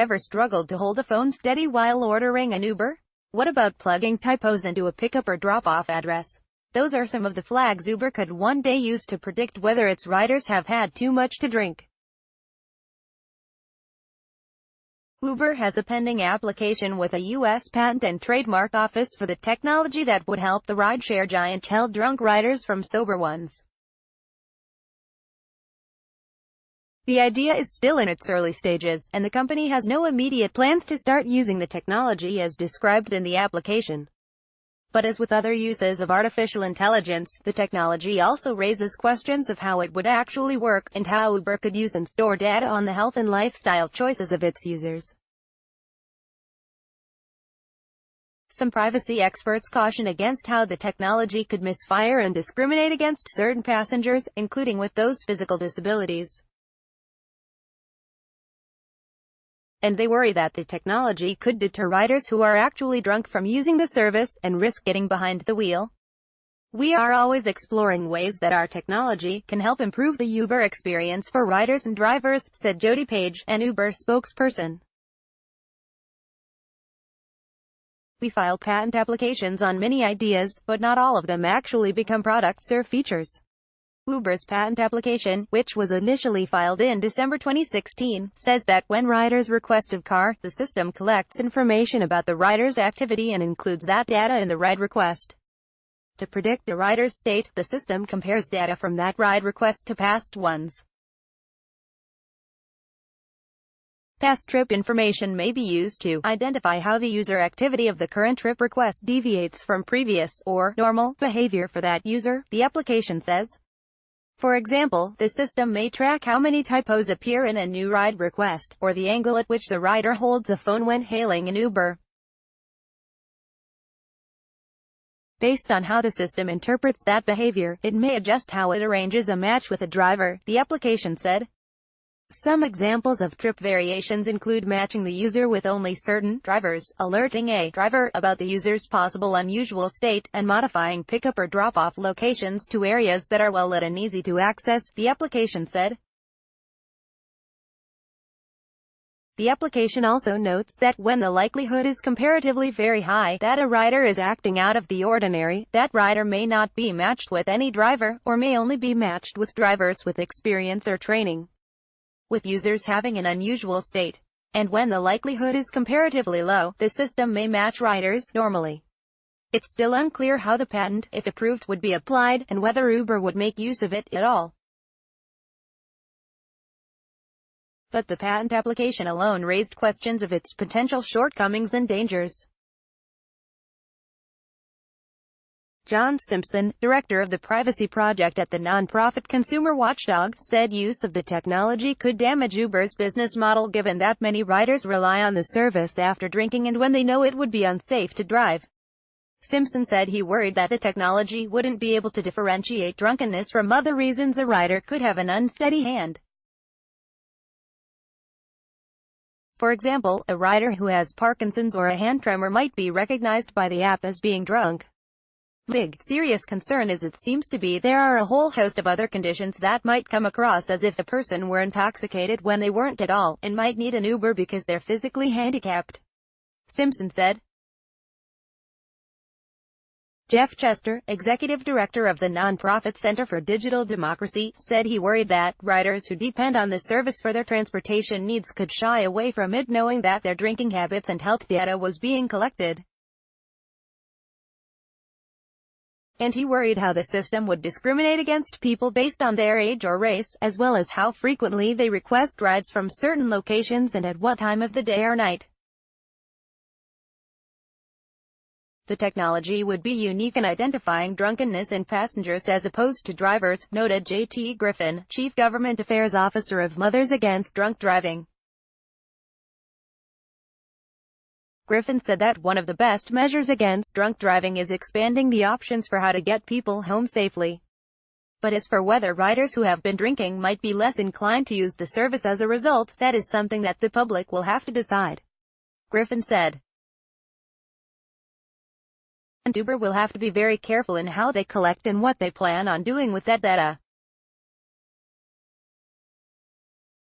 Ever struggled to hold a phone steady while ordering an Uber? What about plugging typos into a pickup or drop-off address? Those are some of the flags Uber could one day use to predict whether its riders have had too much to drink. Uber has a pending application with a U.S. Patent and Trademark Office for the technology that would help the rideshare giant tell drunk riders from sober ones. The idea is still in its early stages, and the company has no immediate plans to start using the technology as described in the application. But as with other uses of artificial intelligence, the technology also raises questions of how it would actually work, and how Uber could use and store data on the health and lifestyle choices of its users. Some privacy experts caution against how the technology could misfire and discriminate against certain passengers, including with those physical disabilities. And they worry that the technology could deter riders who are actually drunk from using the service, and risk getting behind the wheel. We are always exploring ways that our technology can help improve the Uber experience for riders and drivers, said Jody Page, an Uber spokesperson. We file patent applications on many ideas, but not all of them actually become products or features. Uber's patent application, which was initially filed in December 2016, says that when riders request a car, the system collects information about the rider's activity and includes that data in the ride request. To predict a rider's state, the system compares data from that ride request to past ones. Past trip information may be used to identify how the user activity of the current trip request deviates from previous, or normal, behavior for that user, the application says. For example, the system may track how many typos appear in a new ride request, or the angle at which the rider holds a phone when hailing an Uber. Based on how the system interprets that behavior, it may adjust how it arranges a match with a driver, the application said. Some examples of trip variations include matching the user with only certain drivers, alerting a driver about the user's possible unusual state, and modifying pickup or drop-off locations to areas that are well lit and easy to access, the application said. The application also notes that when the likelihood is comparatively very high that a rider is acting out of the ordinary, that rider may not be matched with any driver, or may only be matched with drivers with experience or training. With users having an unusual state. And when the likelihood is comparatively low, the system may match riders normally. It's still unclear how the patent, if approved, would be applied, and whether Uber would make use of it at all. But the patent application alone raised questions of its potential shortcomings and dangers. John Simpson, director of the Privacy Project at the nonprofit Consumer Watchdog, said use of the technology could damage Uber's business model given that many riders rely on the service after drinking and when they know it would be unsafe to drive. Simpson said he worried that the technology wouldn't be able to differentiate drunkenness from other reasons a rider could have an unsteady hand. For example, a rider who has Parkinson's or a hand tremor might be recognized by the app as being drunk. Big, serious concern as it seems to be, there are a whole host of other conditions that might come across as if the person were intoxicated when they weren't at all, and might need an Uber because they're physically handicapped. Simpson said. Jeff Chester, executive director of the nonprofit Center for Digital Democracy, said he worried that riders who depend on the service for their transportation needs could shy away from it knowing that their drinking habits and health data was being collected. And he worried how the system would discriminate against people based on their age or race, as well as how frequently they request rides from certain locations and at what time of the day or night. The technology would be unique in identifying drunkenness in passengers as opposed to drivers, noted J.T. Griffin, Chief Government Affairs Officer of Mothers Against Drunk Driving. Griffin said that one of the best measures against drunk driving is expanding the options for how to get people home safely. But as for whether riders who have been drinking might be less inclined to use the service as a result, that is something that the public will have to decide. Griffin said. And Uber will have to be very careful in how they collect and what they plan on doing with that data.